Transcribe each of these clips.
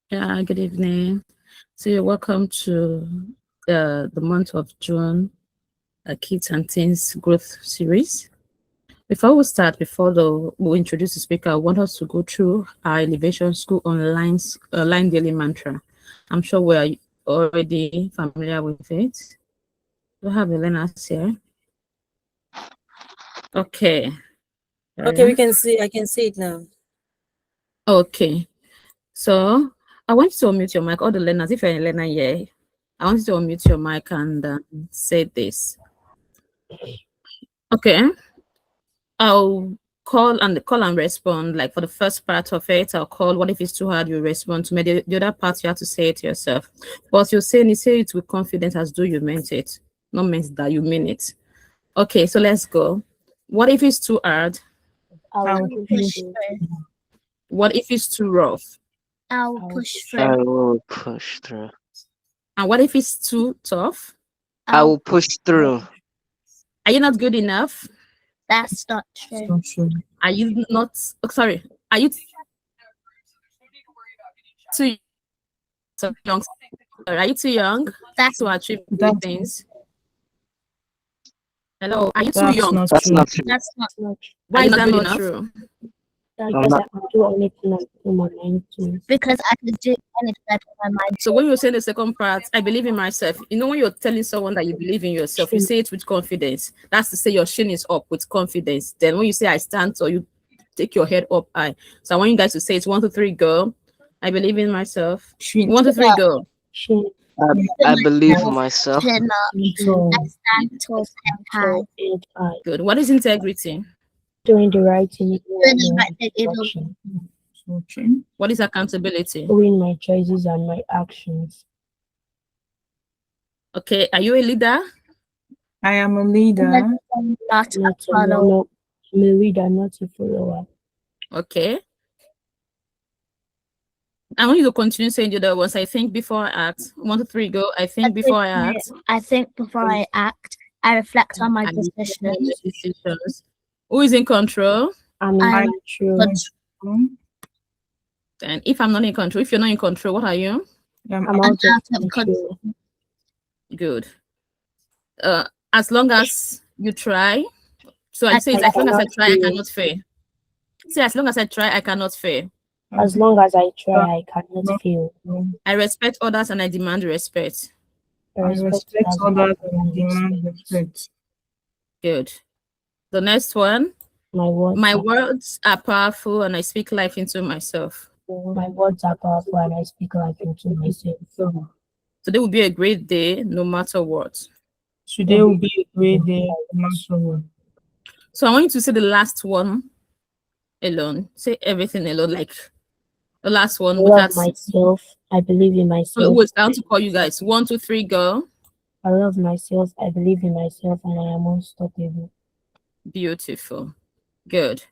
Yeah, good evening. So you're welcome to the month of June Kids and Teens Growth Series. Before we start, we'll introduce the speaker, I want us to go through our Elevation School online daily mantra. I'm sure we're already familiar with it. We have the learners here. Okay. Okay, we can see. I can see it now. Okay. So I want you to unmute your mic. All the learners, if you're a learner here, I want you to unmute your mic and say this. Okay. I'll call and respond. Like for the first part of it, I'll call. What if it's too hard? You respond to me. The other part, you have to say it yourself. But you're saying it, say it with confidence as though you meant it. Not meant that you mean it. Okay, so let's go. What if it's too hard? I'll push through. What if it's too rough? I'll push through. I will push through. And what if it's too tough? I will push through. Are you not good enough? That's not true. Are you not? Oh, sorry. Are you too young? Are you too young to achieve big things? Hello. Are you too young? That's not true. That's not true. Why is that not true? Because I can do anything I put my mind to. Because I could do anything I put my mind to. So when you're saying the second part, I believe in myself. You know, when you're telling someone that you believe in yourself, you say it with confidence. That's to say your chin is up with confidence. Then when you say I stand tall, you take your head up high. So I want you guys to say it's 1, 2, 3, go. I believe in myself. 1, 2, 3, go. I believe in myself. Chin up. I stand tall and high. Good. What is integrity? Doing the right thing. Doing the right thing. What is accountability? Doing my choices and my actions. Okay. Are you a leader? I am a leader. Not a Not follower. I'm a leader, not a follower. Okay. I want you to continue saying the other ones. I think before I act. 1, 2, 3, go. I think before I act. I think before I act. I reflect on my decisions. Who is in control? I'm in control. And if I'm not in control, if you're not in control, what are you? I'm out of control. Good. As long as you try. So I say, as long as I try, I cannot fail. Say, as long as I try, I cannot fail. As long as I try, I cannot fail. I respect others and I demand respect. I respect others and demand respect. Good. The next one. My words are powerful and I speak life into myself. My words are powerful and I speak life into myself. Today will be a great day, no matter what. Today will be a great day, no matter what. So I want you to say the last one alone. Say everything alone, like the last one. I love myself. I believe in myself. So it's down to call you guys. 1, 2, 3, go. I love myself. I believe in myself, and I am unstoppable. Beautiful. Good.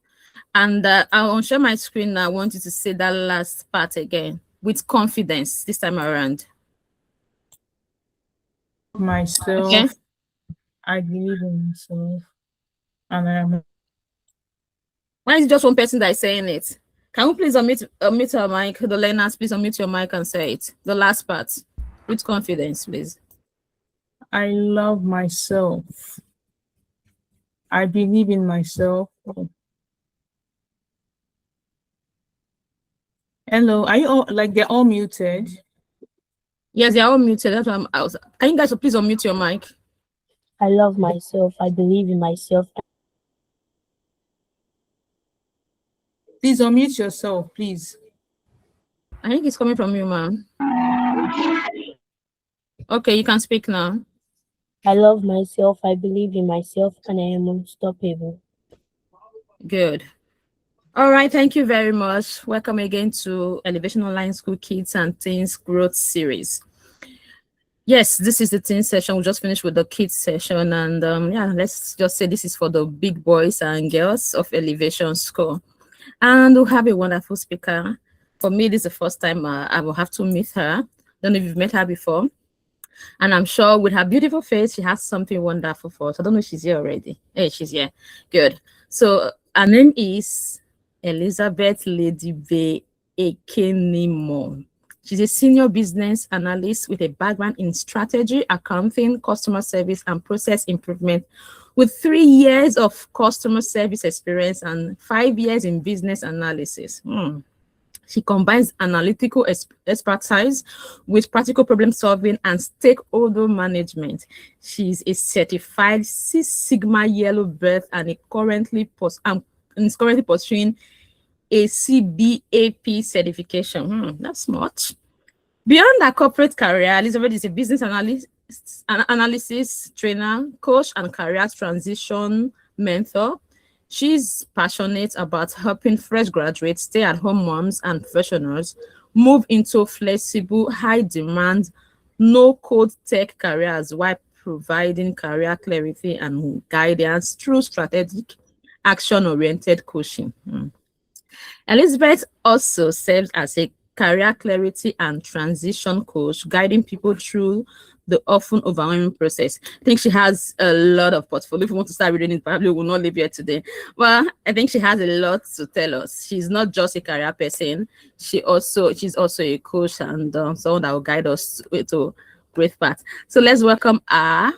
And I'll share my screen now. I want you to say that last part again with confidence this time around. Myself. Okay. I believe in myself. And I am. Why is it just one person that is saying it? Can you please unmute your mic? The learners, please unmute your mic and say it. The last part with confidence, please. I love myself. I believe in myself. Hello, are you all like they're all muted? Yes, they're all muted. That's why I'm out. Can you guys please unmute your mic? I love myself. I believe in myself. Please unmute yourself, please. I think it's coming from you, ma'am. Okay, you can speak now. I love myself. I believe in myself, and I am unstoppable. Good. All right, thank you very much. Welcome again to Elevation Online School Kids and Teens Growth Series. Yes, this is the teen session. We just finished with the kids session, and yeah, let's just say this is for the big boys and girls of Elevation School. And we'll have a wonderful speaker. For me, this is the first time I will have to meet her. Don't know if you've met her before. And I'm sure with her beautiful face, she has something wonderful for us. I don't know if she's here already. Hey, she's here. Good. So her name is Elizabeth Lady Bhie Ekenimoh. She's a senior business analyst with a background in strategy, accounting, customer service, and process improvement, with 3 years of customer service experience and 5 years in business analysis. She combines analytical expertise with practical problem solving and stakeholder management. She's a certified Six Sigma Yellow Belt and is currently pursuing a CBAP certification. That's much. Beyond her corporate career, Elizabeth is a business analyst, analysis trainer, coach, and career transition mentor. She's passionate about helping fresh graduates, stay-at-home moms, and professionals move into flexible, high-demand, no-code tech careers while providing career clarity and guidance through strategic, action-oriented coaching. Elizabeth also serves as a career clarity and transition coach, guiding people through the often overwhelming process. I think she has a lot of portfolio. If you want to start reading it, probably will not live here today. Well, I think she has a lot to tell us. She's not just a career person. She's also a coach and someone that will guide us to great path. So let's welcome our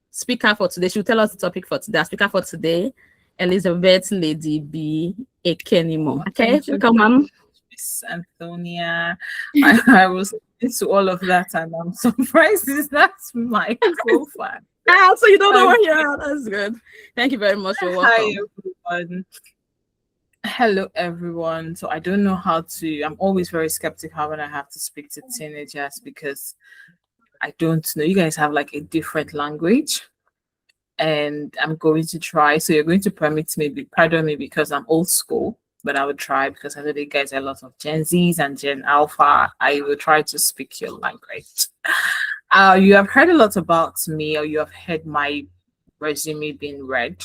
speaker for today. She'll tell us the topic for today. Our speaker for today, Elizabeth Lady Bhie Ekenimoh. Okay, welcome, ma'am. Miss Antonia. I was into all of that and I'm surprised is that my profile. So you don't know where you're at. That's good. Thank you very much. You're welcome. Hi everyone. Hello everyone. So I don't know how to, I'm always very skeptical when I have to speak to teenagers because I don't know. You guys have like a different language. And I'm going to try. So you're going to pardon me because I'm old school, but I will try because I know you guys are a lot of Gen Zs and Gen Alpha. I will try to speak your language. You have heard a lot about me, or you have heard my resume being read.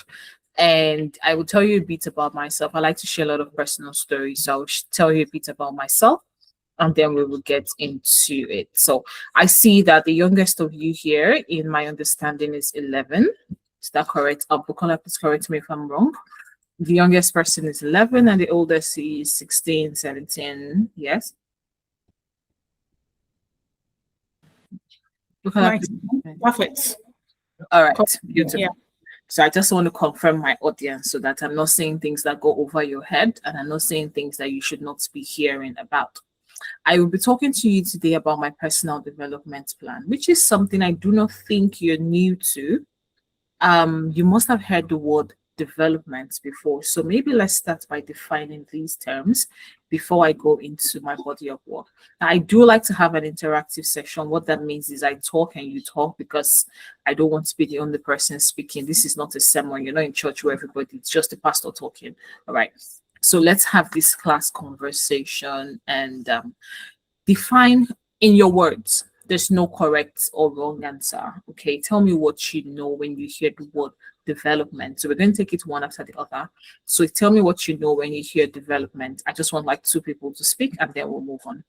And I will tell you a bit about myself. I like to share a lot of personal stories. So I'll tell you a bit about myself and then we will get into it. So I see that the youngest of you here, in my understanding, is 11. Is that correct? Bukola, please correct me if I'm wrong. The youngest person is 11 and the oldest is 16, 17. Yes. Bukola, Perfect. all right. Beautiful. Yeah. So I just want to confirm my audience so that I'm not saying things that go over your head and I'm not saying things that you should not be hearing about. I will be talking to you today about my personal development plan, which is something I do not think you're new to. You must have heard the word development before. So maybe let's start by defining these terms before I go into my body of work. Now, I do like to have an interactive session. What that means is I talk and you talk because I don't want to be the only person speaking. This is not a sermon. You're not in church where everybody, it's just the pastor talking. All right. So let's have this class conversation and define in your words. There's no correct or wrong answer. Okay, tell me what you know when you hear the word development. So we're going to take it one after the other. So tell me what you know when you hear development. I just want like 2 people to speak and then we'll move on.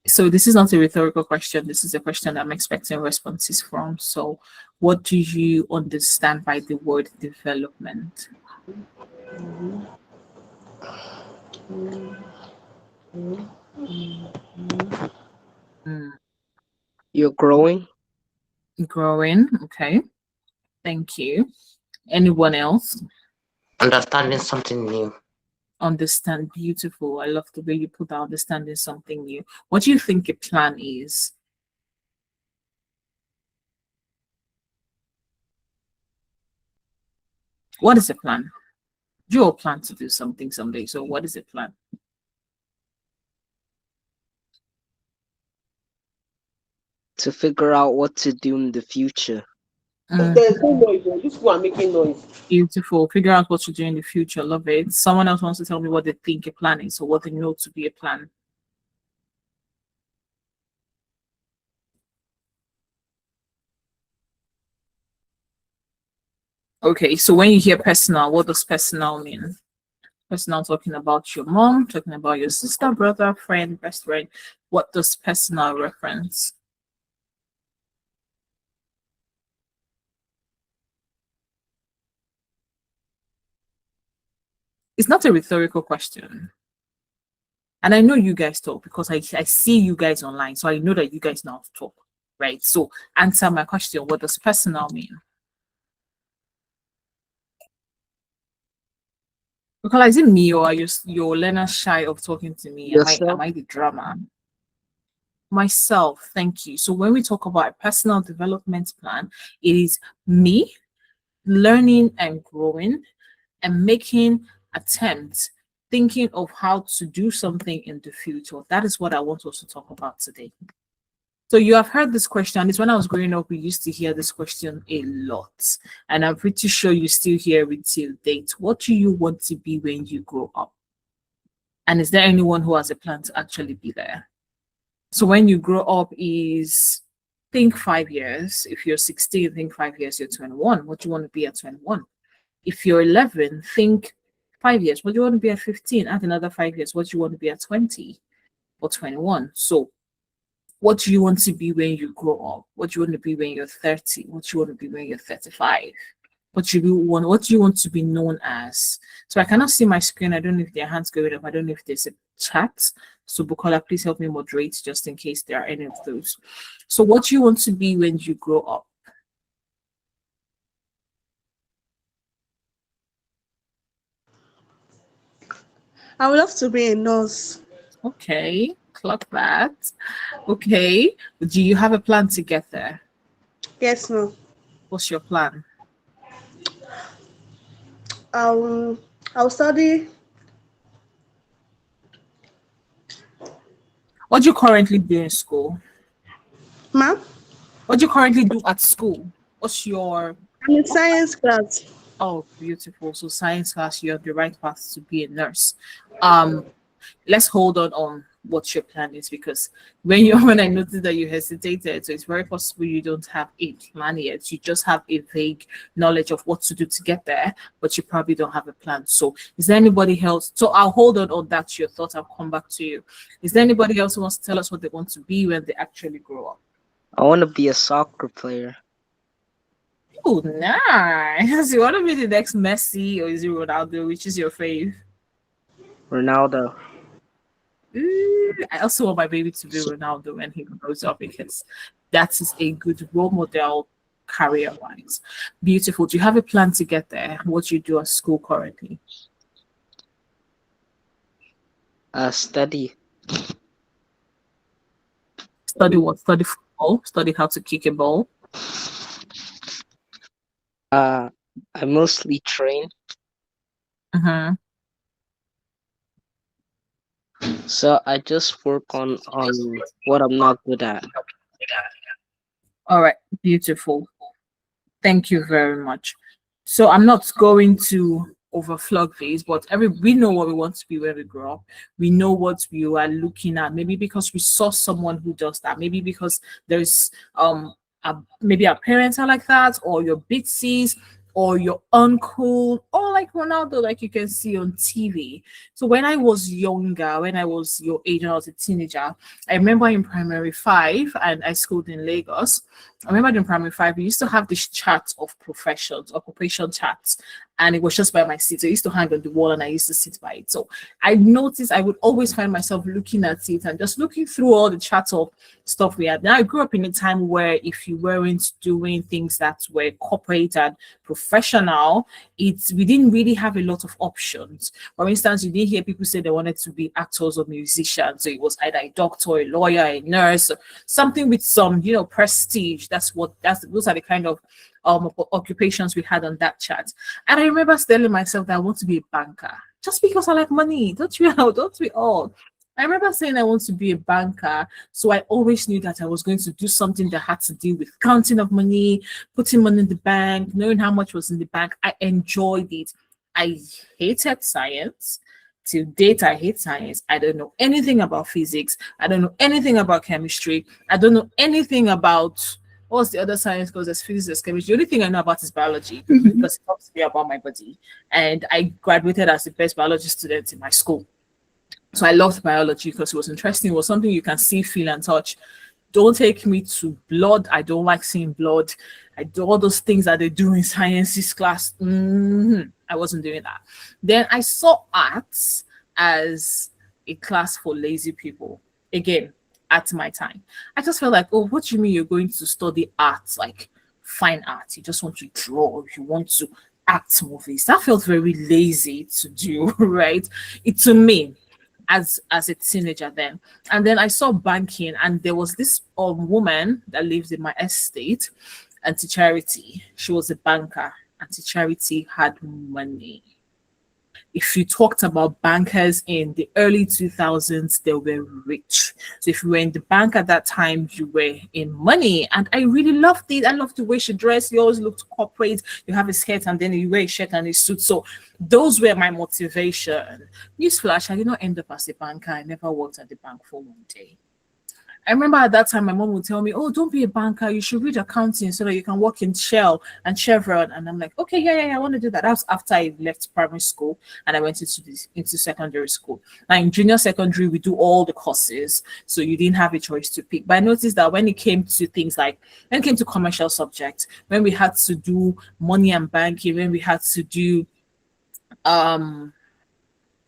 So this is not a rhetorical question. This is a question I'm expecting responses from. So what do you understand by the word development? You're growing. Growing. Okay. Thank you. Anyone else? Understanding something new. Understand. Beautiful. I love the way you put out understanding something new. What do you think a plan is? What is a plan? You all plan to do something someday. So what is a plan? To figure out what to do in the future. There's no noise. These people are making noise. Beautiful. Figure out what to do in the future. Love it. Someone else wants to tell me what they think a plan is or what they know to be a plan. Okay, so when you hear personal, what does personal mean? Personal talking about your mom, talking about your sister, brother, friend, best friend. What does personal reference? It's not a rhetorical question. And I know you guys talk because I see you guys online. So I know that you guys know how to talk, right? So answer my question. What does personal mean? Because is it me or are your learners shy of talking to me? Am Yourself? I the drama? Myself, thank you. So when we talk about a personal development plan, it is me learning and growing and making attempts, thinking of how to do something in the future. That is what I want us to talk about today. So you have heard this question. It's when I was growing up, we used to hear this question a lot. And I'm pretty sure you still hear it till date. What do you want to be when you grow up? And is there anyone who has a plan to actually be there? So when you grow up is think 5 years. If you're 16, think 5 years, you're 21. What do you want to be at 21? If you're 11, think 5 years. What do you want to be at 15? Add another 5 years. What do you want to be at 20 or 21? So what do you want to be when you grow up? What do you want to be when you're 30? What do you want to be when you're 35? What do you want to be known as? So I cannot see my screen. I don't know if there are hands going up. I don't know if there's a chat. So Bukola, please help me moderate just in case there are any of those. So what do you want to be when you grow up? I would love to be a nurse. Okay, clock that. Okay, do you have a plan to get there? Yes, no. What's your plan? I'll study. What do you currently do in school? Ma'am? What do you currently do at school? What's your... I'm in science class. Oh, beautiful. So science class, you're on the right path to be a nurse. Let's hold on what your plan is, because when I noticed that you hesitated, so it's very possible you don't have a plan yet. You just have a vague knowledge of what to do to get there, but you probably don't have a plan. So is there anybody else? So I'll hold on that your thought. I'll come back to you. Is there anybody else who wants to tell us what they want to be when they actually grow up? I want to be a soccer player. Oh, nice. You want to be the next Messi or is it Ronaldo? Which is your fave? Ronaldo. I also want my baby to be Ronaldo when he grows up, because that is a good role model career-wise. Beautiful. Do you have a plan to get there? What do you do at school currently? Study. Study what? Study football? Study how to kick a ball? I mostly train. Mm-hmm. So I just work on what I'm not good at. All right, beautiful. Thank you very much. So I'm not going to overflog this, but we know what we want to be when we grow up. We know what we are looking at. Maybe because we saw someone who does that. Maybe because there's maybe our parents are like that, or your bitsies, or your uncle, or like Ronaldo, like you can see on TV. So when I was younger, when I was your age and I was a teenager, I remember in primary 5, and I schooled in Lagos. I remember in primary 5, we used to have this chart of professions, occupation charts, and it was just by my seat. So I used to hang on the wall and I used to sit by it. So I noticed I would always find myself looking at it and just looking through all the charts of stuff we had. Now I grew up in a time where if you weren't doing things that were corporate and professional, we didn't really have a lot of options. For instance, you didn't hear people say they wanted to be actors or musicians. So it was either a doctor, a lawyer, a nurse, something with some, prestige. Those are the kind of occupations we had on that chart. And I remember telling myself that I want to be a banker just because I like money. Don't we all? I remember saying I want to be a banker. So I always knew that I was going to do something that had to do with counting of money, putting money in the bank, knowing how much was in the bank. I enjoyed it. I hated science. Till date, I hate science. I don't know anything about physics. I don't know anything about chemistry. I don't know anything about what's the other science, because there's physics, there's chemistry. The only thing I know about is biology, because it talks to me about my body. And I graduated as the best biology student in my school. So I loved biology because it was interesting. It was something you can see, feel, and touch. Don't take me to blood. I don't like seeing blood. I do all those things that they do in sciences class. I wasn't doing that. Then I saw arts as a class for lazy people. Again, at my time, I just felt like, oh, what do you mean you're going to study arts, like fine art? You just want to draw, or you want to act movies. That felt very lazy to do, right? It to me as a teenager then. And then I saw banking, and there was this woman that lived in my estate, Auntie Charity. She was a banker. Auntie Charity had money. If you talked about bankers in the early 2000s, they were rich. So if you were in the bank at that time, you were in money. And I really loved it. I loved the way she dressed. You always looked corporate. You have a skirt and then you wear a shirt and a suit. So those were my motivation. Newsflash, I did not end up as a banker. I never worked at the bank for one day. I remember at that time, my mom would tell me, oh, don't be a banker. You should read accounting so that you can work in Shell and Chevron. And I'm like, okay, yeah, I want to do that. That was after I left primary school and I went into secondary school. Now in junior secondary, we do all the courses. So you didn't have a choice to pick. But I noticed that when it came to things like, when it came to commercial subjects, when we had to do money and banking, when we had to do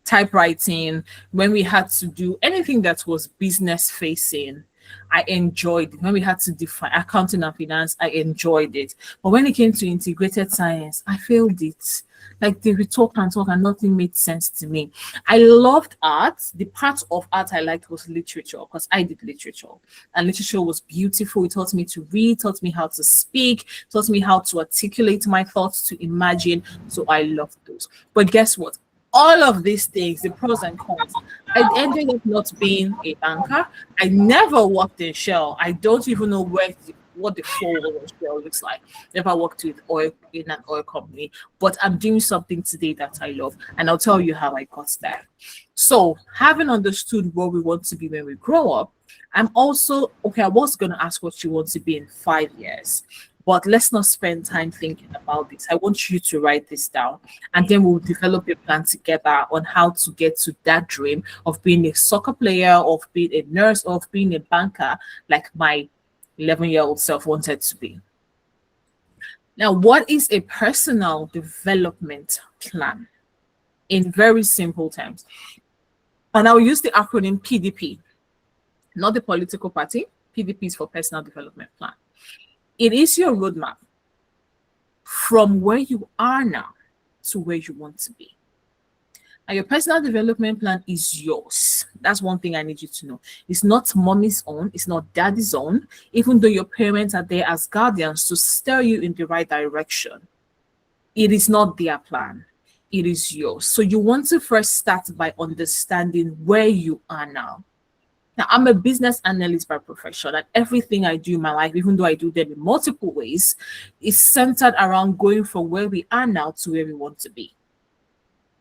typewriting, when we had to do anything that was business facing, I enjoyed it. When we had to define accounting and finance, I enjoyed it. But when it came to integrated science, I failed it. Like they would talk and nothing made sense to me. I loved art. The part of art I liked was literature because I did literature. And literature was beautiful. It taught me to read, taught me how to speak, taught me how to articulate my thoughts, to imagine. So I loved those. But guess what? All of these things, the pros and cons, I ended up not being a banker. I never worked in Shell. I don't even know what the full of Shell looks like. Never worked with oil in an oil company, but I'm doing something today that I love, and I'll tell you how I got there. So, having understood what we want to be when we grow up, I'm also okay. I was going to ask what you want to be in 5 years. But let's not spend time thinking about this. I want you to write this down, and then we'll develop a plan together on how to get to that dream of being a soccer player, of being a nurse, of being a banker, like my 11-year-old self wanted to be. Now, what is a personal development plan? In very simple terms. And I'll use the acronym PDP, not the political party. PDP is for personal development plan. It is your roadmap from where you are now to where you want to be. And your personal development plan is yours. That's one thing I need you to know. It's not mommy's own. It's not daddy's own, even though your parents are there as guardians to steer you in the right direction. It is not their plan. It is yours. So you want to first start by understanding where you are now. Now, I'm a business analyst by profession, and everything I do in my life, even though I do them in multiple ways, is centered around going from where we are now to where we want to be.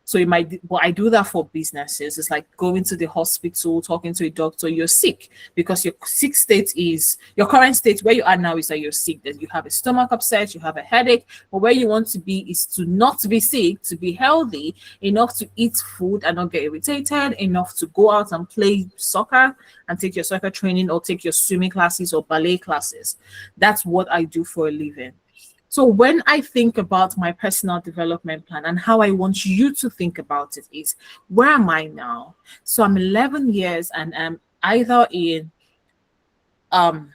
So but I do that for businesses. It's like going to the hospital, talking to a doctor. You're sick because your sick state is your current state. Where you are now is that you're sick. That you have a stomach upset, you have a headache. But where you want to be is to not be sick, to be healthy enough to eat food and not get irritated, enough to go out and play soccer and take your soccer training or take your swimming classes or ballet classes. That's what I do for a living. So when I think about my personal development plan and how I want you to think about it is, where am I now? So I'm 11 years and I'm either in, I'm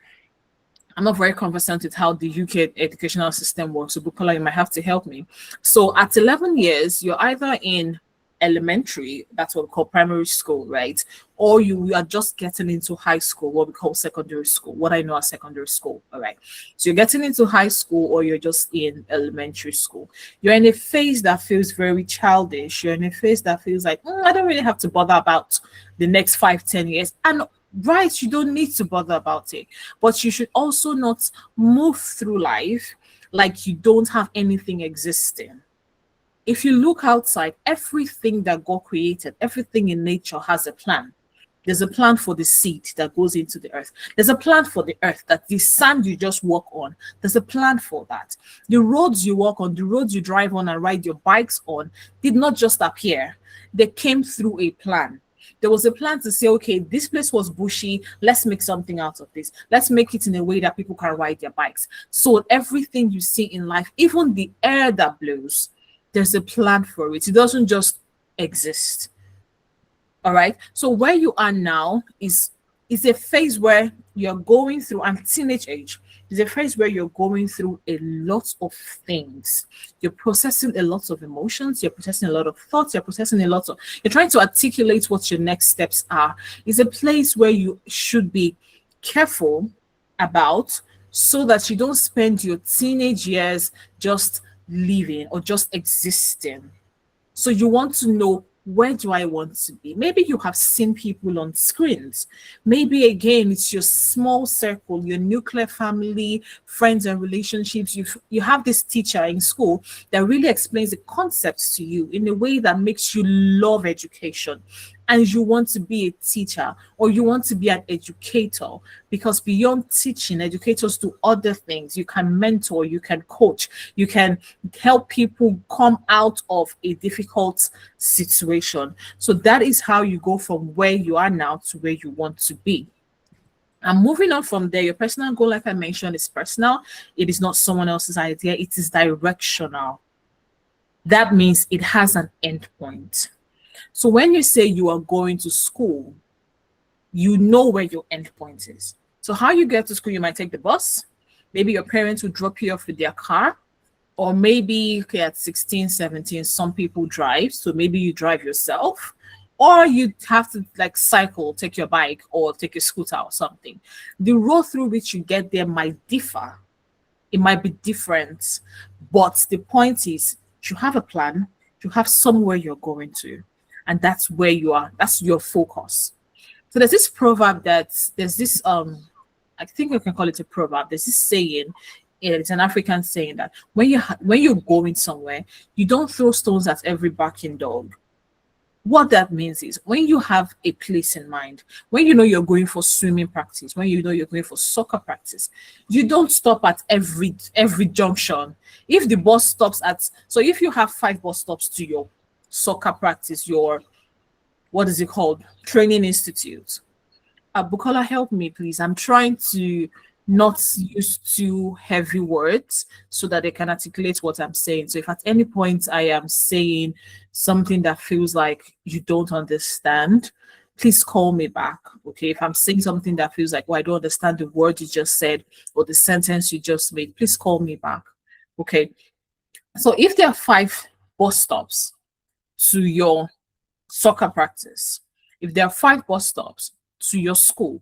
not very conversant with how the UK educational system works, so Bukola, you might have to help me. So at 11 years, you're either in elementary, that's what we call primary school, right? Or you are just getting into high school, what we call secondary school, what I know as secondary school, all right? So you're getting into high school or you're just in elementary school. You're in a phase that feels very childish. You're in a phase that feels like, I don't really have to bother about the next 5-10 years. And right, you don't need to bother about it. But you should also not move through life like you don't have anything existing. If you look outside, everything that God created, everything in nature has a plan. There's a plan for the seed that goes into the earth. There's a plan for the earth, that the sand you just walk on. There's a plan for that. The roads you walk on, the roads you drive on and ride your bikes on did not just appear. They came through a plan. There was a plan to say, okay, this place was bushy. Let's make something out of this. Let's make it in a way that people can ride their bikes. So everything you see in life, even the air that blows, There's a plan for it. It doesn't just exist. All right. So where you are now is a phase where you're going through, and teenage age is a phase where you're going through a lot of things. You're processing a lot of emotions, you're processing a lot of thoughts, you're trying to articulate what your next steps are. It's a place where you should be careful about, so that you don't spend your teenage years just living or just existing. So you want to know, where do I want to be? Maybe you have seen people on screens. Maybe again, it's your small circle, your nuclear family, friends and relationships. You have this teacher in school that really explains the concepts to you in a way that makes you love education. And you want to be a teacher, or you want to be an educator, because beyond teaching, educators do other things. You can mentor, you can coach, you can help people come out of a difficult situation. So that is how you go from where you are now to where you want to be. And moving on from there, your personal goal, like I mentioned, is personal. It is not someone else's idea. It is directional. That means it has an end point. So when you say you are going to school, you know where your end point is. So how you get to school, you might take the bus. Maybe your parents will drop you off with their car. Or maybe at 16, 17, some people drive. So maybe you drive yourself. Or you have to like cycle, take your bike, or take a scooter or something. The road through which you get there might differ. It might be different. But the point is, you have a plan. You have somewhere you're going to. And that's where you are. That's your focus. So there's this proverb there's this I think we can call it a proverb. There's this saying, it's an African saying, that when you're going somewhere, you don't throw stones at every barking dog. What that means is, when you have a place in mind, when you know you're going for swimming practice, when you know you're going for soccer practice, you don't stop at every junction. If the bus stops so if you have 5 bus stops to your soccer practice, your, what is it called, training institute. Bukola, help me please. I'm trying to not use too heavy words so that they can articulate what I'm saying. So if at any point I am saying something that feels like you don't understand, please call me back. Okay, if I'm saying something that feels like, oh, I don't understand the word you just said or the sentence you just made, please call me back. Okay, so if there are 5 bus stops to your soccer practice, if there are 5 bus stops to your school,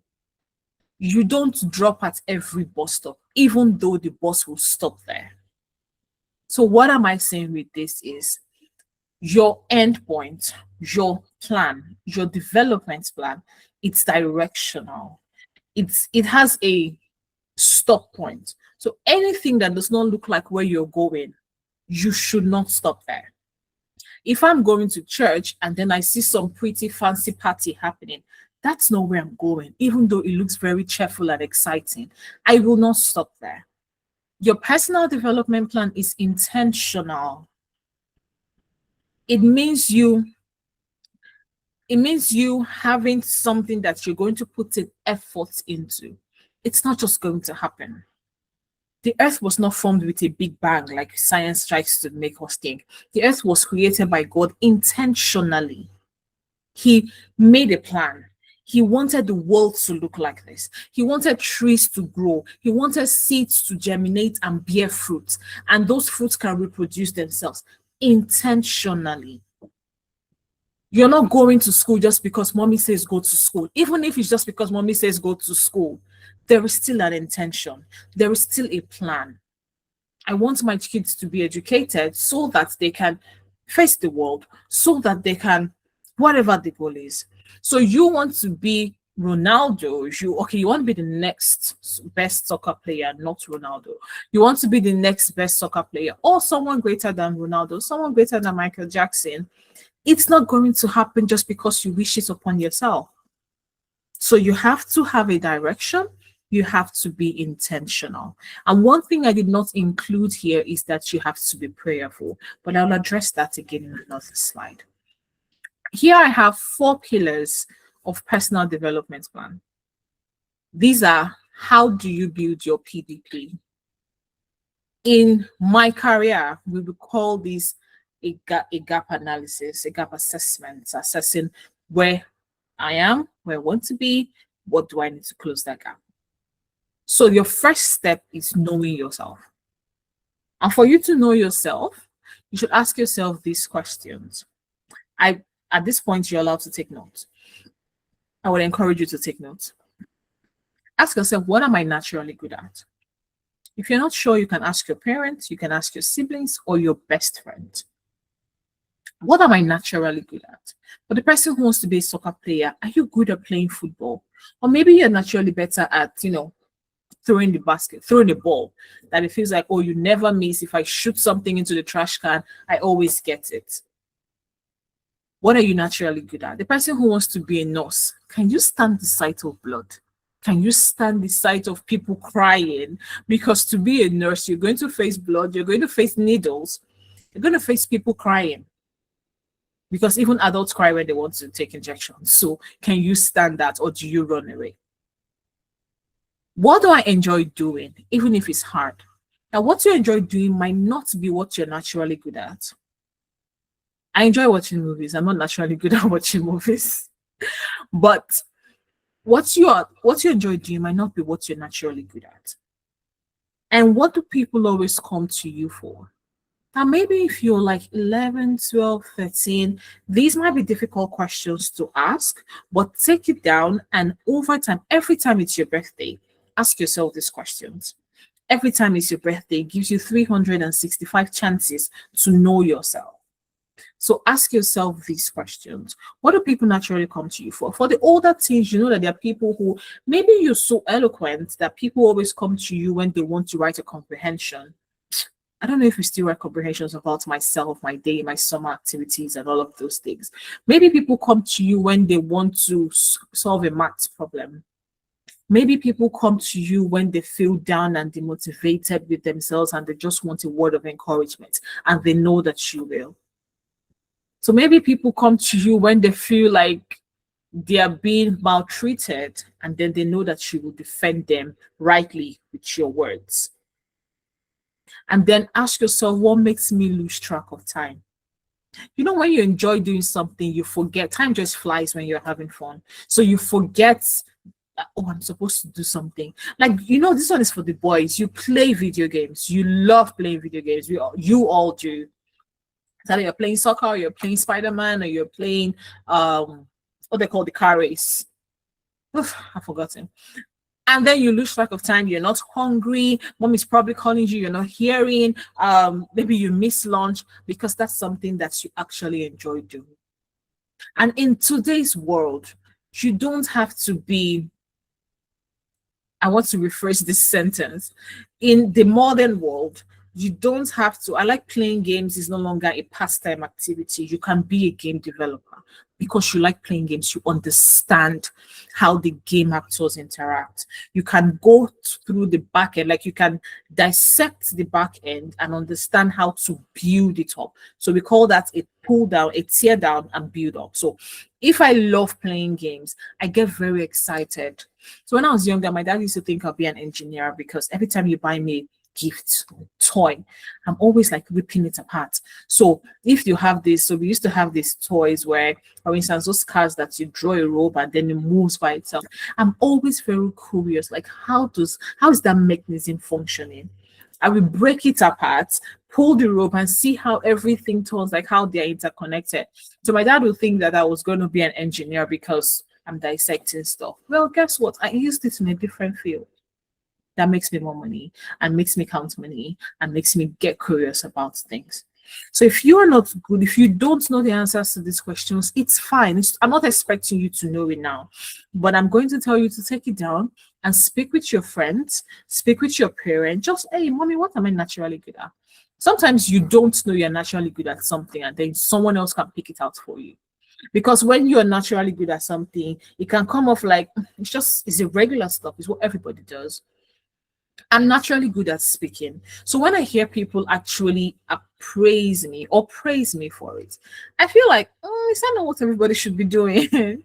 you don't drop at every bus stop, even though the bus will stop there. So what am I saying with this is, your end point, your plan, your development plan, it's directional. It has a stop point. So anything that does not look like where you're going, you should not stop there. If I'm going to church and then I see some pretty fancy party happening, that's not where I'm going, even though it looks very cheerful and exciting. I will not stop there. Your personal development plan is intentional. It means you having something that you're going to put in effort into. It's not just going to happen. The earth was not formed with a big bang like science tries to make us think. The earth was created by God intentionally. He made a plan. He wanted the world to look like this. He wanted trees to grow. He wanted seeds to germinate and bear fruit. And those fruits can reproduce themselves intentionally. You're not going to school just because mommy says go to school. Even if it's just because mommy says go to school, there is still an intention. There is still a plan. I want my kids to be educated so that they can face the world, so that they can, whatever the goal is. So you want to be Ronaldo. You want to be the next best soccer player, not Ronaldo. You want to be the next best soccer player, or someone greater than Ronaldo, someone greater than Michael Jackson. It's not going to happen just because you wish it upon yourself. So you have to have a direction. You have to be intentional. And one thing I did not include here is that you have to be prayerful, but I'll address that again in another slide. Here I have 4 pillars of personal development plan. These are, how do you build your PDP? In my career, we would call this a gap analysis, a gap assessment, assessing where I am, where I want to be, what do I need to close that gap. So your first step is knowing yourself. And for you to know yourself, you should ask yourself these questions. At this point, you're allowed to take notes. I would encourage you to take notes. Ask yourself, what am I naturally good at? If you're not sure, you can ask your parents, you can ask your siblings, or your best friend. What am I naturally good at? For the person who wants to be a soccer player, are you good at playing football? Or maybe you're naturally better at, throwing the basket, throwing the ball, that it feels like, oh, you never miss. If I shoot something into the trash can, I always get it. What are you naturally good at? The person who wants to be a nurse, can you stand the sight of blood? Can you stand the sight of people crying? Because to be a nurse, you're going to face blood, you're going to face needles, you're going to face people crying. Because even adults cry when they want to take injections. So can you stand that, or do you run away? What do I enjoy doing, even if it's hard? Now, what you enjoy doing might not be what you're naturally good at. I enjoy watching movies. I'm not naturally good at watching movies. But what you enjoy doing might not be what you're naturally good at. And what do people always come to you for? Now, maybe if you're like 11, 12, 13, these might be difficult questions to ask, but take it down, and over time, every time it's your birthday, ask yourself these questions. Every time it's your birthday, it gives you 365 chances to know yourself. So ask yourself these questions. What do people naturally come to you for? For the older teens, you know that there are people who, maybe you're so eloquent that people always come to you when they want to write a comprehension. I don't know if we still write comprehensions about myself, my day, my summer activities, and all of those things. Maybe people come to you when they want to solve a maths problem. Maybe people come to you when they feel down and demotivated with themselves and they just want a word of encouragement, and they know that you will. So maybe people come to you when they feel like they are being maltreated, and then they know that you will defend them rightly with your words. And then ask yourself, what makes me lose track of time? You know, when you enjoy doing something, you forget. Time just flies when you're having fun. So you forget, oh, I'm supposed to do something. Like, this one is for the boys. You play video games. You love playing video games. You all do. Either you're playing soccer, or you're playing Spider-Man, or you're playing what they call the car race. Oof, I've forgotten. And then you lose track of time. You're not hungry. Mom is probably calling you. You're not hearing. Maybe you miss lunch because that's something that you actually enjoy doing. And in today's world, you don't have to be. I want to rephrase this sentence. In the modern world, you don't have to. I like playing games is no longer a pastime activity. You can be a game developer because you like playing games. You understand how the game actors interact. You can go through the back end, like you can dissect the back end and understand how to build it up. So we call that a pull down, a tear down, and build up. So if I love playing games, I get very excited. So when I was younger, my dad used to think I'll be an engineer because every time you buy me gift toy, I'm always like ripping it apart. So if you have this, so we used to have these toys where, for instance, those cars that you draw a rope and then it moves by itself. I'm always very curious, like how is that mechanism functioning? I will break it apart, pull the rope, and see how everything turns, like how they're interconnected. So my dad would think that I was going to be an engineer because I'm dissecting stuff. Well, guess what? I used it in a different field that makes me more money and makes me count money and makes me get curious about things. So if you are not good, if you don't know the answers to these questions, it's fine. I'm not expecting you to know it now, but I'm going to tell you to take it down and speak with your friends, speak with your parents. Just, hey, mommy, what am I naturally good at? Sometimes you don't know you're naturally good at something, and then someone else can pick it out for you. Because when you're naturally good at something, it can come off like it's irregular stuff. It's what everybody does. I'm naturally good at speaking. So when I hear people actually appraise me or praise me for it, I feel like, is that not what everybody should be doing?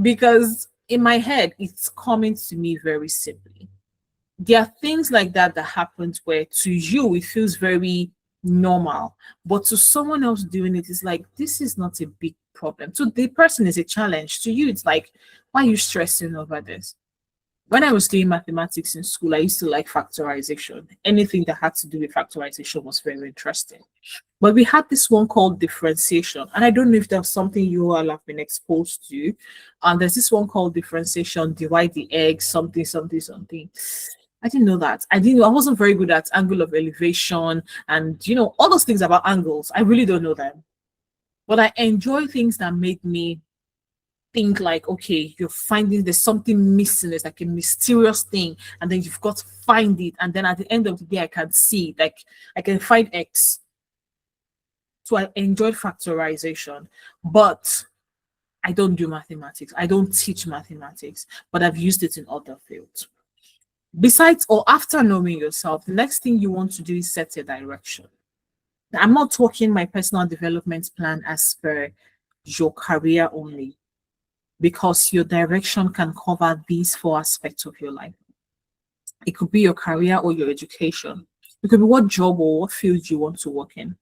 Because in my head, it's coming to me very simply. There are things like that happened where to you, it feels very normal. But to someone else doing it, it's like, this is not a big problem. To the person, is a challenge. To you, it's like, why are you stressing over this? When I was doing mathematics in school, I used to like factorization. Anything that had to do with factorization was very interesting. But we had this one called differentiation. And I don't know if that's something you all have been exposed to. And there's this one called differentiation, divide the egg, something, something, something. I didn't know that. I wasn't very good at angle of elevation and, all those things about angles. I really don't know them. But I enjoy things that make me think like, okay, you're finding there's something missing, it's like a mysterious thing, and then you've got to find it, and then at the end of the day I can see, like, I can find X. So I enjoyed factorization, but I don't do mathematics. I don't teach mathematics, but I've used it in other fields. Besides, or after knowing yourself, the next thing you want to do is set a direction. Now, I'm not talking my personal development plan as per your career only, because your direction can cover these 4 aspects of your life. It could be your career or your education. It could be what job or what field you want to work in.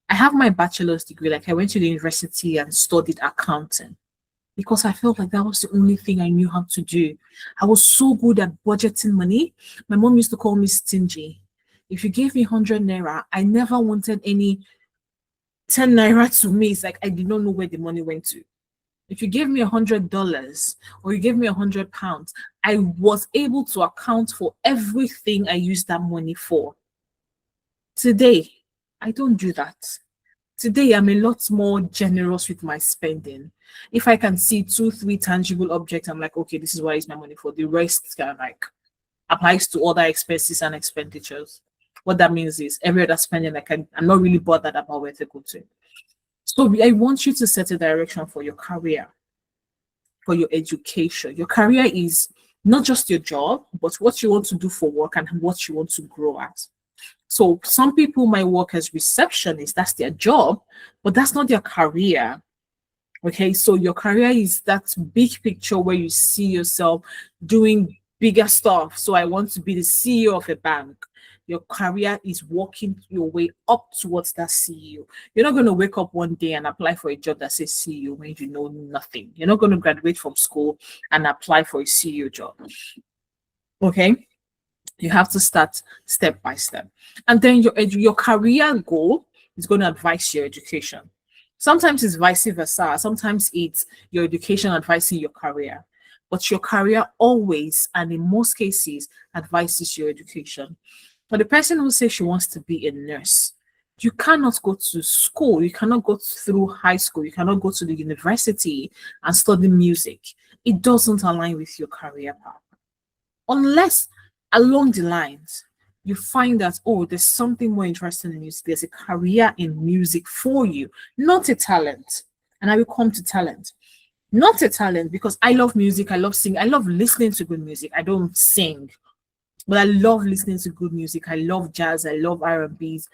I have my bachelor's degree. Like, I went to the university and studied accounting because I felt like that was the only thing I knew how to do. I was so good at budgeting money. My mom used to call me stingy. If you gave me 100 naira, I never wanted any 10 naira to me. It's like I did not know where the money went to. If you gave me $100 or you gave me £100, I was able to account for everything I used that money for. Today, I don't do that. Today, I'm a lot more generous with my spending. If I can see 2, 3 tangible objects, I'm like, okay, this is what I use my money for. The rest can applies to other expenses and expenditures. What that means is every other spending, I'm not really bothered about where to go to. So I want you to set a direction for your career, for your education. Your career is not just your job, but what you want to do for work and what you want to grow at. So some people might work as receptionists, that's their job, but that's not their career. Okay, so your career is that big picture where you see yourself doing bigger stuff. So I want to be the CEO of a bank. Your career is working your way up towards that CEO. You're not going to wake up one day and apply for a job that says CEO when you know nothing. You're not going to graduate from school and apply for a CEO job. Okay? You have to start step by step. And then your career goal is going to advise your education. Sometimes it's vice versa. Sometimes it's your education advising your career. But your career always, and in most cases, advises your education. For the person who says she wants to be a nurse, you cannot go to school. You cannot go through high school. You cannot go to the university and study music. It doesn't align with your career path. Unless along the lines, you find that, oh, there's something more interesting in music. There's a career in music for you, not a talent. And I will come to talent. Not a talent, because I love music. I love singing. I love listening to good music. I don't sing. But I love listening to good music. I love jazz. I love R&Bs.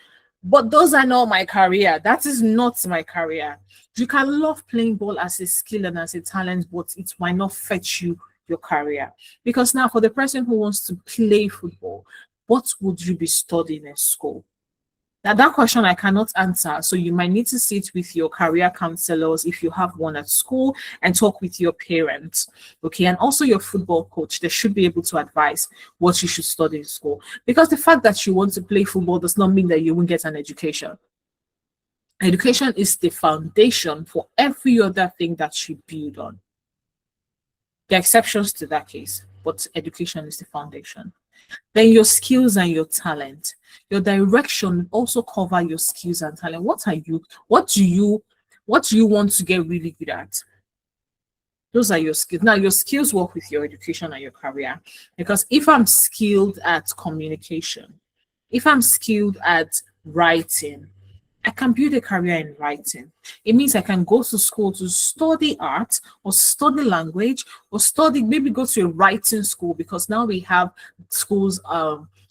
But those are not my career. That is not my career. You can love playing ball as a skill and as a talent, but it might not fetch you your career. Because now, for the person who wants to play football, what would you be studying in school? Now, that question I cannot answer. So you might need to sit with your career counselors if you have one at school and talk with your parents. Okay. And also your football coach. They should be able to advise what you should study in school. Because the fact that you want to play football does not mean that you won't get an education. Education is the foundation for every other thing that you build on. There are exceptions to that case, but education is the foundation. Then your skills and your talent. Your direction also cover your skills and talent. What do you want to get really good at? Those are your skills. Now, your skills work with your education and your career. Because if I'm skilled at communication, if I'm skilled at writing, I can build a career in writing. It means I can go to school to study art or study language or maybe go to a writing school, because now we have schools,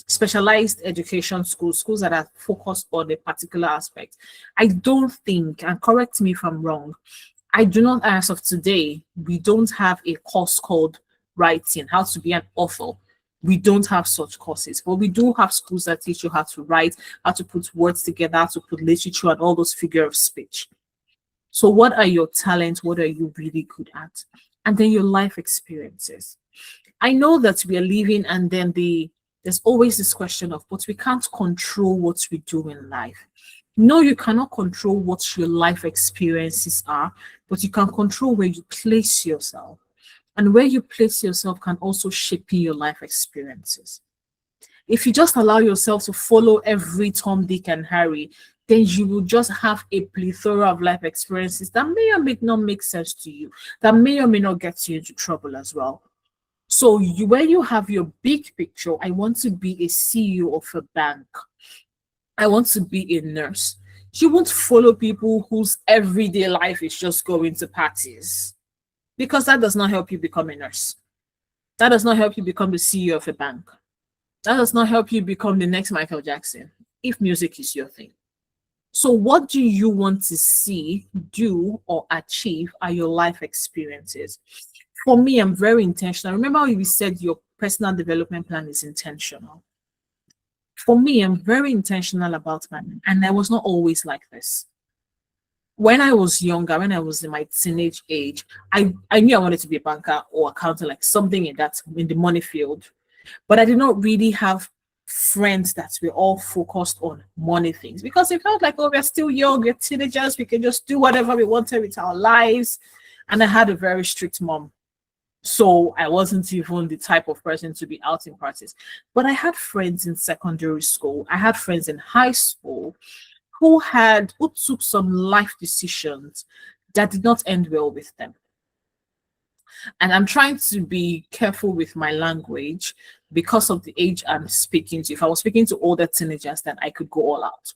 specialized education schools that are focused on a particular aspect. I don't think, and correct me if I'm wrong, I do not, as of today, we don't have a course called writing, how to be an author. We don't have such courses, but we do have schools that teach you how to write, how to put words together, how to put literature and all those figure of speech. So what are your talents? What are you really good at? And then your life experiences. I know that we are living, and then there's always this question of, but we can't control what we do in life. No, you cannot control what your life experiences are, but you can control where you place yourself. And where you place yourself can also shape your life experiences. If you just allow yourself to follow every Tom, Dick, and Harry, then you will just have a plethora of life experiences that may or may not make sense to you, that may or may not get you into trouble as well. So when you have your big picture, I want to be a CEO of a bank. I want to be a nurse. You won't follow people whose everyday life is just going to parties, because that does not help you become a nurse. That does not help you become the CEO of a bank. That does not help you become the next Michael Jackson, if music is your thing. So what do you want to see, do, or achieve are your life experiences? For me, I'm very intentional. Remember how we said your personal development plan is intentional? For me, I'm very intentional about my, and I was not always like this. When I was younger, when I was in my teenage age, I knew I wanted to be a banker or accountant, like something in the money field. But I did not really have friends that were all focused on money things, because it felt like, oh, we're still young, we're teenagers, we can just do whatever we wanted with our lives. And I had a very strict mom. So I wasn't even the type of person to be out in parties. But I had friends in secondary school. I had friends in high school who took some life decisions that did not end well with them. And I'm trying to be careful with my language because of the age I'm speaking to. If I was speaking to older teenagers, then I could go all out.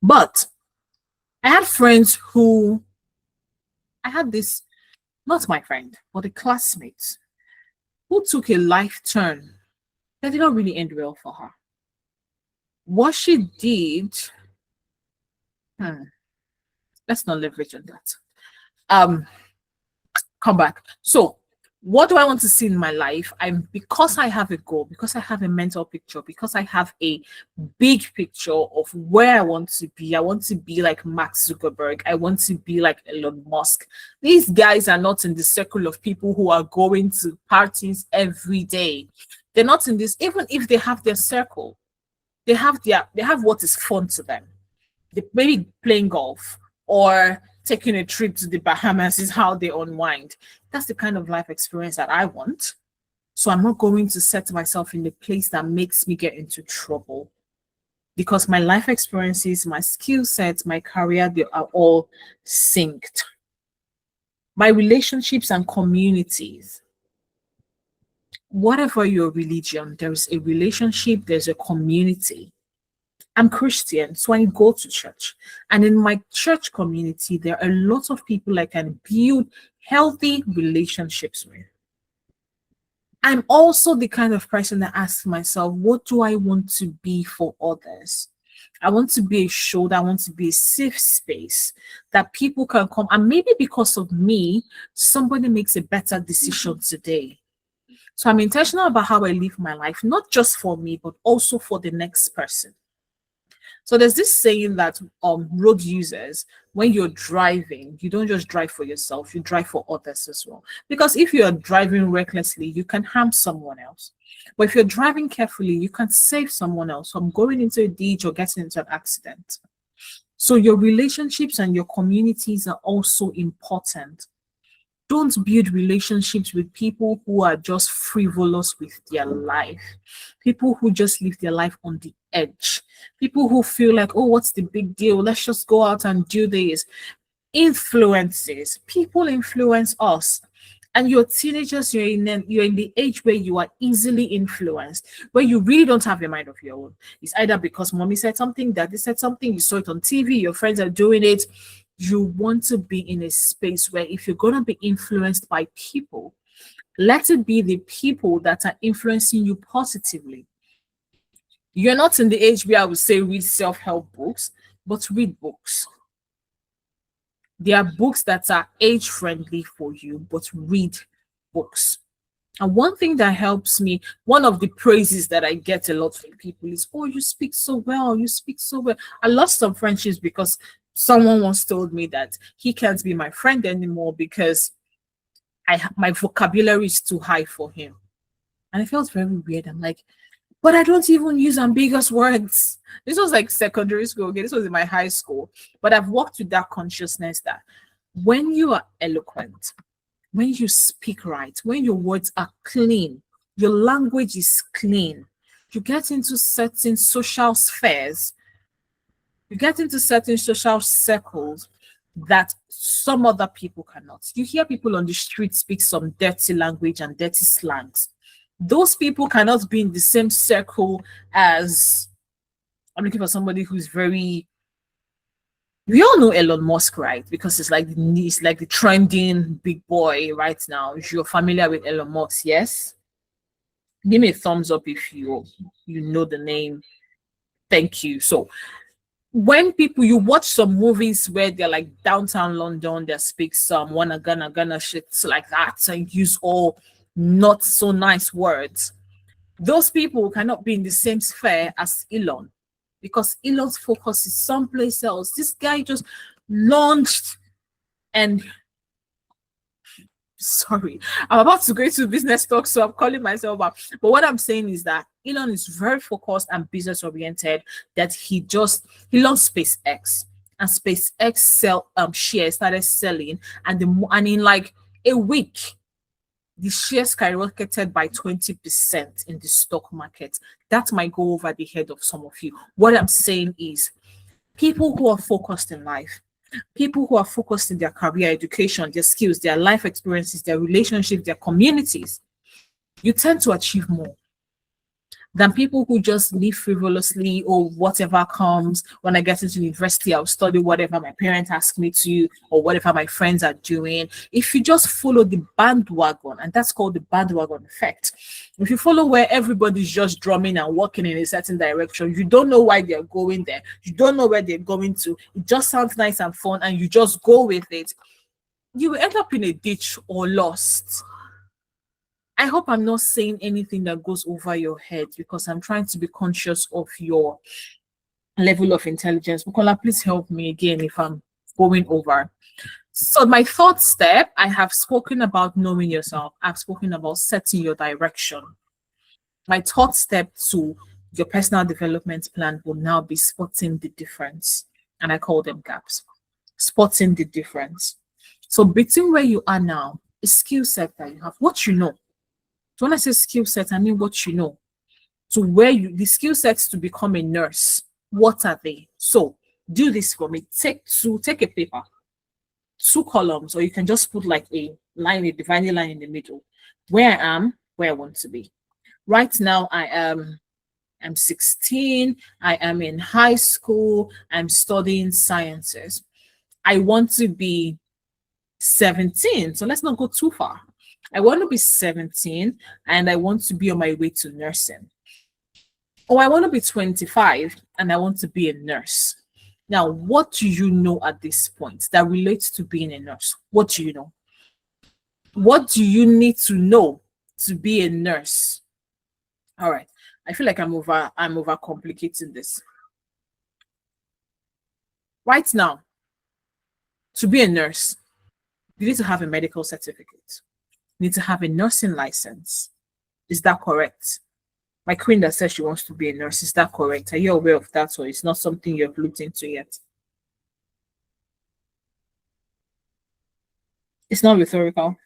But I had friends who, I had this, not my friend, but a classmate who took a life turn that did not really end well for her. What she did, let's not leverage on that. Come back. So what do I want to see in my life? Because I have a goal, because I have a mental picture, because I have a big picture of where I want to be. I want to be like Mark Zuckerberg. I want to be like Elon Musk. These guys are not in the circle of people who are going to parties every day. They're not in this, even if they have their circle, they have what is fun to them. They maybe playing golf or taking a trip to the Bahamas is how they unwind. That's the kind of life experience that I want. So I'm not going to set myself in the place that makes me get into trouble, because my life experiences, my skill sets, my career, they are all synced. My relationships and communities, whatever your religion, there's a relationship, there's a community. I'm Christian, so I go to church. And in my church community, there are a lot of people I can build healthy relationships with. I'm also the kind of person that asks myself, what do I want to be for others? I want to be a shoulder, I want to be a safe space that people can come. And maybe because of me, somebody makes a better decision today. So I'm intentional about how I live my life, not just for me, but also for the next person. So there's this saying that road users, when you're driving, you don't just drive for yourself, you drive for others as well. Because if you're driving recklessly, you can harm someone else. But if you're driving carefully, you can save someone else from going into a ditch or getting into an accident. So your relationships and your communities are also important. Don't build relationships with people who are just frivolous with their life. People who just live their life on the edge. People who feel like, oh, what's the big deal? Let's just go out and do this. Influences. People influence us. And you're teenagers, you're in the age where you are easily influenced, where you really don't have a mind of your own. It's either because mommy said something, daddy said something, you saw it on TV, your friends are doing it. You want to be in a space where if you're going to be influenced by people, let it be the people that are influencing you positively. You're not in the age where I would say read self-help books, but read books. There are books that are age-friendly for you, but read books. And one thing that helps me, one of the praises that I get a lot from people is, oh, you speak so well, you speak so well. I lost some friendships because someone once told me that he can't be my friend anymore because my vocabulary is too high for him. And it felt very weird. I'm like, but I don't even use ambiguous words. This was like secondary school. Okay, this was in my high school. But I've worked with that consciousness that when you are eloquent, when you speak right, when your words are clean, your language is clean, you get into certain social spheres, you get into certain social circles that some other people cannot. You hear people on the street speak some dirty language and dirty slangs. Those people cannot be in the same circle as, I'm looking for somebody who's very, we all know Elon Musk, right? Because it's like the trending big boy right now. If you're familiar with Elon Musk, yes? Give me a thumbs up if you know the name. Thank you. So when people, you watch some movies where they're like downtown London, they speak some wanna gonna shit like that and use all not so nice words. Those people cannot be in the same sphere as Elon because Elon's focus is someplace else. This guy just launched and sorry, I'm about to go into business talk, so I'm calling myself out. But what I'm saying is that Elon is very focused and business oriented. That he launched SpaceX, and SpaceX shares started selling, and in like a week, the shares skyrocketed by 20% in the stock market. That might go over the head of some of you. What I'm saying is, people who are focused in life, people who are focused in their career, education, their skills, their life experiences, their relationships, their communities, you tend to achieve more than people who just live frivolously or whatever comes. When I get into university, I'll study whatever my parents ask me to or whatever my friends are doing. If you just follow the bandwagon, and that's called the bandwagon effect. If you follow where everybody's just drumming and walking in a certain direction, you don't know why they're going there. You don't know where they're going to. It just sounds nice and fun and you just go with it. You will end up in a ditch or lost. I hope I'm not saying anything that goes over your head because I'm trying to be conscious of your level of intelligence. Bukola, please help me again if I'm going over. So my third step, I have spoken about knowing yourself. I've spoken about setting your direction. My third step to your personal development plan will now be spotting the difference. And I call them gaps. Spotting the difference. So between where you are now, a skill set that you have, what you know. So when I say skill set, I mean what you know. So the skill sets to become a nurse, what are they? So do this for me. Take a paper, 2 columns, or you can just put like a dividing line in the middle. Where I am, where I want to be. Right now, I'm 16. I am in high school. I'm studying sciences. I want to be 17. So let's not go too far. I want to be 17 and I want to be on my way to nursing. Or I want to be 25 and I want to be a nurse. Now, what do you know at this point that relates to being a nurse? What do you know? What do you need to know to be a nurse? All right. I feel like I'm over complicating this. Right now, to be a nurse, you need to have a medical certificate. You need to have a nursing license. Is that correct? My queen that says she wants to be a nurse, is that correct? Are you aware of that, or it's not something you've looked into yet? It's not rhetorical.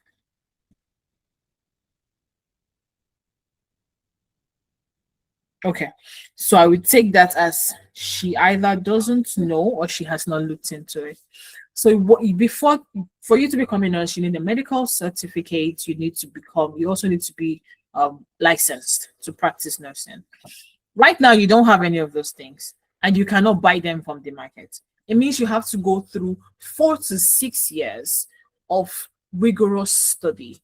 Okay, so I would take that as she either doesn't know or she has not looked into it. So for you to become a nurse, you need a medical certificate. You also need to be licensed to practice nursing. Right now, you don't have any of those things, and you cannot buy them from the market. It means you have to go through 4 to 6 years of rigorous study.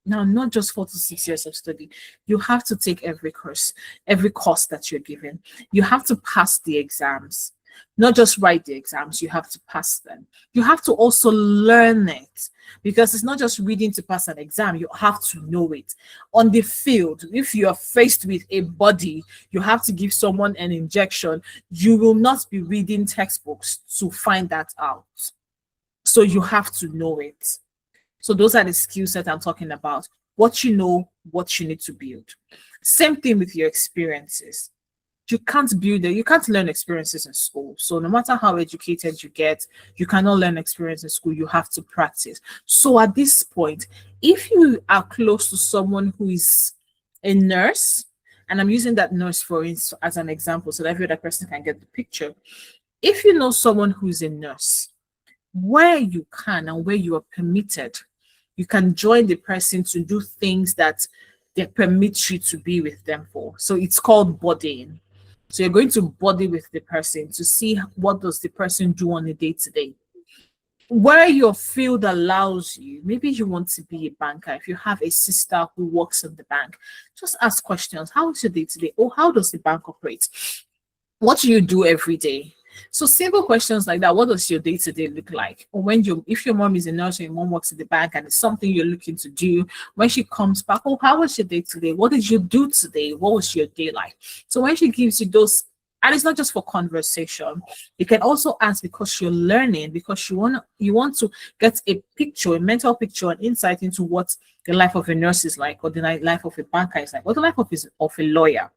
Now, not just 4 to 6 years of study. You have to take every course that you're given. You have to pass the exams. Not just write the exams, you have to pass them. You have to also learn it. because it's not just reading to pass an exam. You have to know it. On the field, if you are faced with a body, you have to give someone an injection. You will not be reading textbooks to find that out. So you have to know it. So those are the skill set I'm talking about. What you know, what you need to build. Same thing with your experiences. You can't build it, you can't learn experiences in school. So no matter how educated you get, you cannot learn experience in school. You have to practice. So at this point, if you are close to someone who is a nurse, and I'm using that nurse as an example so that every other person can get the picture. If you know someone who's a nurse, where you can and where you are permitted, you can join the person to do things that they permit you to be with them for. So it's called bodying. So you're going to body with the person to see what does the person do on a day-to-day. Where your field allows you, maybe you want to be a banker. If you have a sister who works in the bank, just ask questions. How is your day-to-day? Or how does the bank operate? What do you do every day? So simple questions like that. What does your day-to-day look like? Or if your mom is a nurse or your mom works at the bank and it's something you're looking to do, when she comes back, oh, how was your day-to-day? What did you do today? What was your day like? So when she gives you those, and it's not just for conversation, you can also ask because you're learning, because you want to get a picture, a mental picture, an insight into what the life of a nurse is like, or the life of a banker is like, or the life of a lawyer,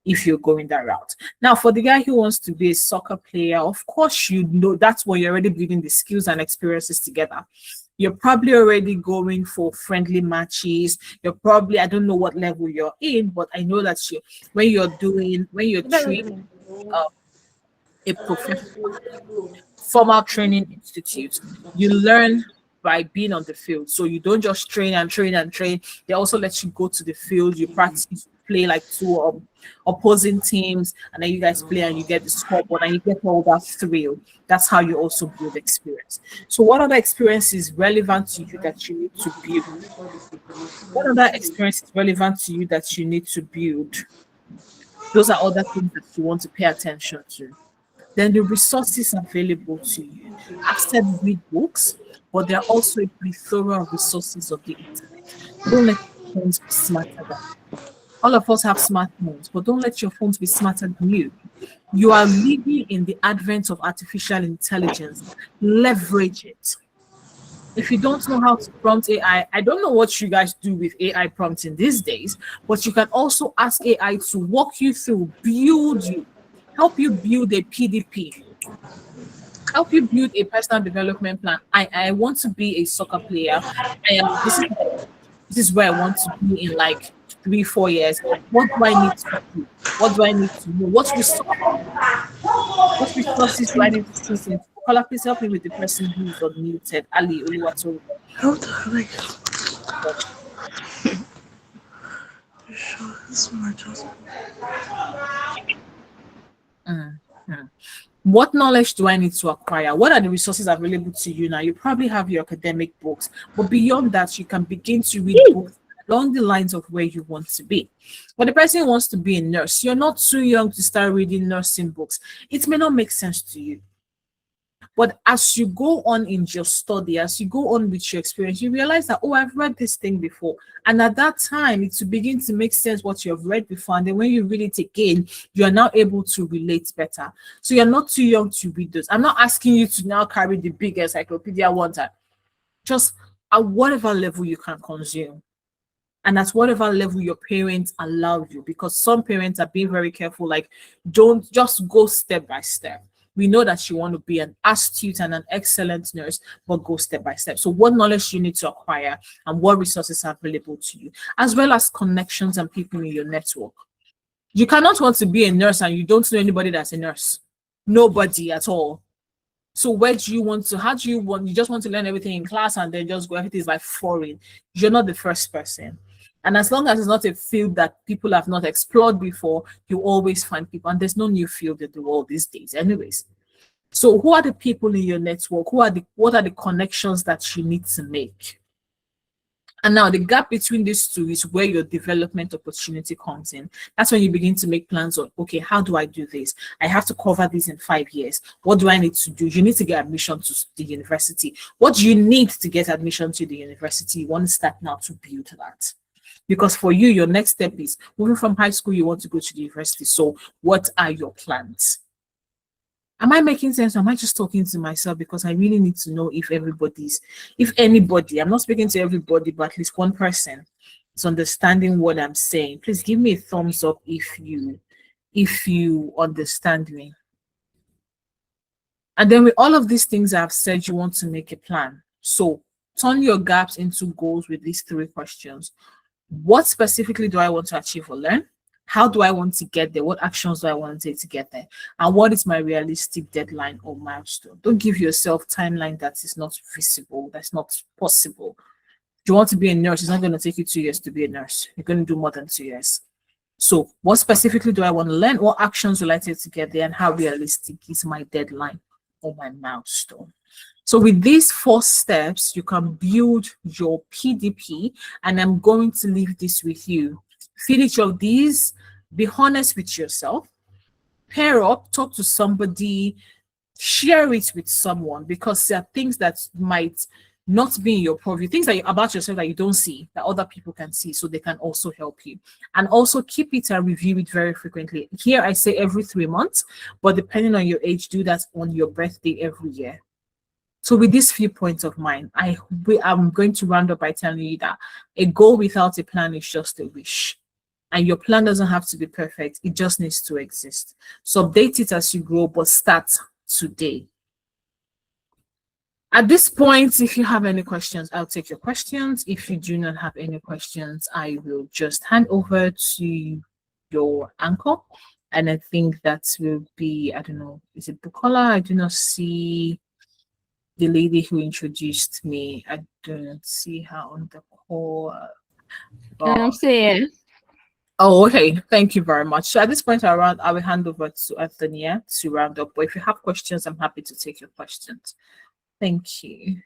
if you're going that route. Now, for the guy who wants to be a soccer player, of course, that's when you're already building the skills and experiences together. You're probably already going for friendly matches. You're probably, I don't know what level you're in, but I know that when you're training a professional formal training institute, you learn by being on the field. So you don't just train and train and train. They also let you go to the field. You practice, play like two opposing teams, and then you guys play and you get the scoreboard and you get all that thrill. That's how you also build experience. So what other experience is relevant to you that you need to build? What other experience is relevant to you that you need to build? Those are other things that you want to pay attention to. Then the resources available to you. I've said read books, but there are also a plethora of resources of the internet. Don't let your phones be smarter than you. All of us have smartphones, but don't let your phones be smarter than you. You are living in the advent of artificial intelligence. Leverage it. If you don't know how to prompt AI, I don't know what you guys do with AI prompting these days, but you can also ask AI to walk you through, help you build a PDP, help you build a personal development plan. I want to be a soccer player. This is where I want to be in like 3-4 years. What do I need to do? What do I need to know? What resources do I need to choose in? Caller, please help me with the person who is unmuted. Ali Oluwatoru. How the heck? This is my just. What knowledge do I need to acquire? What are the resources available to you now? You probably have your academic books, but beyond that, you can begin to read books along the lines of where you want to be. But the person who wants to be a nurse, you're not too young to start reading nursing books. It may not make sense to you. But as you go on in your study, as you go on with your experience, you realize that, oh, I've read this thing before. And at that time, it will begin to make sense what you have read before. And then when you read it again, you are now able to relate better. So you're not too young to read those. I'm not asking you to now carry the big encyclopedia one time. Just at whatever level you can consume. And at whatever level your parents allow you. Because some parents are being very careful, like, don't just go step by step. We know that you want to be an astute and an excellent nurse, but go step by step. So what knowledge you need to acquire and what resources are available to you, as well as connections and people in your network. You cannot want to be a nurse and you don't know anybody that's a nurse. Nobody at all. So where do you want to, you just want to learn everything in class and then just go, everything is like foreign. You're not the first person. And as long as it's not a field that people have not explored before, you always find people. And there's no new field in the world these days anyways. So who are the people in your network? What are the connections that you need to make? And now the gap between these two is where your development opportunity comes in. That's when you begin to make plans on, okay, how do I do this? I have to cover this in 5 years. What do I need to do? You need to get admission to the university. What do you need to get admission to the university? You want to start now to build that. Because for you, your next step is moving from high school, you want to go to the university. So what are your plans? Am I making sense? Or am I just talking to myself? Because I really need to know if anybody, I'm not speaking to everybody, but at least one person is understanding what I'm saying. Please give me a thumbs up if you understand me. And then with all of these things I've said, you want to make a plan. So turn your gaps into goals with these 3 questions. What specifically do I want to achieve or learn? How do I want to get there? What actions do I want to take to get there? And what is my realistic deadline or milestone? Don't give yourself timeline that is not visible, that's not possible. If you want to be a nurse, it's not going to take you 2 years to be a nurse. You're going to do more than 2 years. So what specifically do I want to learn? What actions will I take to get there? And how realistic is my deadline or my milestone? So with these 4 steps, you can build your PDP, and I'm going to leave this with you. Feed each of these, be honest with yourself, pair up, talk to somebody, share it with someone, because there are things that might not be in your purview, things that about yourself that you don't see, that other people can see, so they can also help you. And also keep it and review it very frequently. Here I say every 3 months, but depending on your age, do that on your birthday every year. So with these few points of mine, I'm going to round up by telling you that a goal without a plan is just a wish. And your plan doesn't have to be perfect. It just needs to exist. So update it as you grow, but start today. At this point, if you have any questions, I'll take your questions. If you do not have any questions, I will just hand over to your anchor. And I think that will be, I don't know, is it Bukola? I do not see the lady who introduced me. I don't see her on the call. I'm saying. Oh, okay. Thank you very much. So at this point, I will hand over to Anthony to round up. But if you have questions, I'm happy to take your questions. Thank you.